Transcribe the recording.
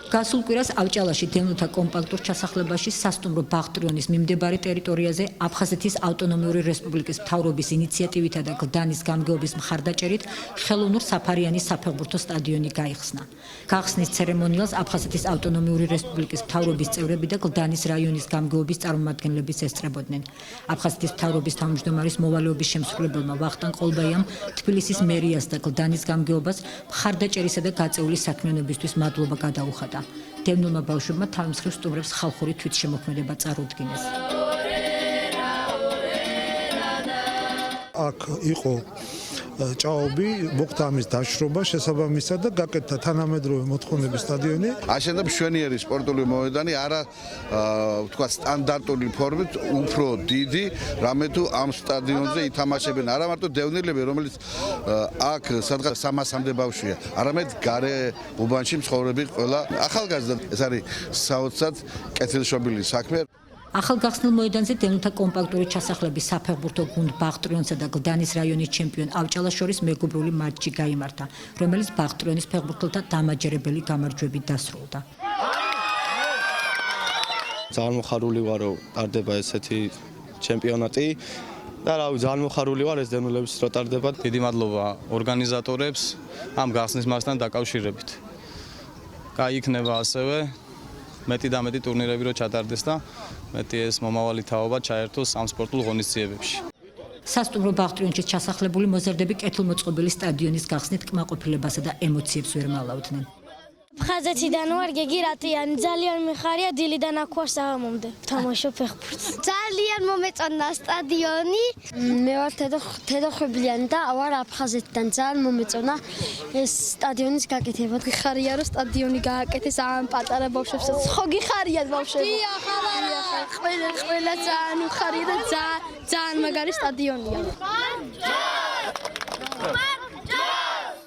გასულ კვირას ავჭალაში დევნილთა კომპაქტურ ჩასახლებაში სასტუმრო ბაღტრიონის მიმდებარე ტერიტორიაზე აფხაზეთის ავტონომიური რესპუბლიკის მთავრობის ინიციატივითა და გლდანის გამგეობის მხარდაჭერით ხელოვნურ საფარიანის საფეხბურთო სტადიონი გაიხსნა. გახსნის ცერემონიალს აფხაზეთის ავტონომიური რესპუბლიკის მთავრობის წევრები და გლდანის რაიონის გამგეობის წარმომადგენლებიც ესწრებოდნენ. აფხაზეთის მთავრობის თავმჯდომარის მოვალეობის შემსრულებელმა ვახტანგ ყოლბაიამ თბილისის მერიას და გლდანის გამგეობას მხარდაჭერისა და გაწეული საქმიანობისთვის მადლობა გადაუხადა. დევნილმა ბავშვებმა თავმსხრივ სტუმრებს ხალხური თვითშემოქმედება წარუდგინეს. აქ იყო ჭაობი, მოხდა ამის დაშრობა, შესაბამისად და გაკეთდა თანამედროვე მოთხოვნების სტადიონი. აშენდა მშვენიერი სპორტული მოედანი, არა თქვა სტანდარტული ფორმით, უფრო დიდი, რამე თუ ამ სტადიონზე ითამაშებენ არა მარტო დევნილები, რომელიც აქ სადღაც 300-მდე ბავშვია, არამედ გარე უბანში მცხოვრები ყველა ახალგაზრდა. ეს არის საოცრად კეთილშობილი საქმე. ახალგახსნილ მოედანზე დევნილთა კომპაქტური ჩასახლების საფეხბურთო გუნდ ბაღტრიონსა და გლდანის რაიონის ჩემპიონ ავჭალას შორის მეგობრული მატჩი გაიმართა, რომელიც ბაღტრიონის ფეხბურთელთა დამაჯერებელი გამარჯვებით დასრულდა. ძალიან მოხარული ვარ, რომ ტარდება ესეთი ჩემპიონატი და რავი, ძალიან მოხარული ვარ ეს დევნილების რო ტარდება. დიდი მადლობა ორგანიზატორებს ამ გახსნის მასთან დაკავშირებით. გაიქნება ასევე მეტი და მეტი ტურნირები რო ჩატარდეს და მეტი ეს მომავალი თაობა ჩაერთოს ამ სპორტულ ღონისძიებებში. სასტუმრო ბაღტრიონში ჩასახლებული მოზარდები კეთილმოწყობილი სტადიონის გახსნით კმაყოფილებასა და ემოციებს ვერ მალავდნენ. აფხაზეთიდან ვარ გეგი რატიანი, ძალიან მიხარია დილიდან აქ ვარ საღამომდე ვთამაშობ ფეხბურთს. ძალიან მომეწონა სტადიონი. მე ვარ თედოხვებლიანი და ვარ აფხაზეთიდან, ძალიან მომეწონა ეს სტადიონის გაკეთება. გიხარია რომ სტადიონი გააკეთეს ამ პატარა ბავშვებსაც. ხო გიხარია ბავშვები? დიახ, ყველა ძალიან უხარია და ძალიან მაგარი სტადიონია.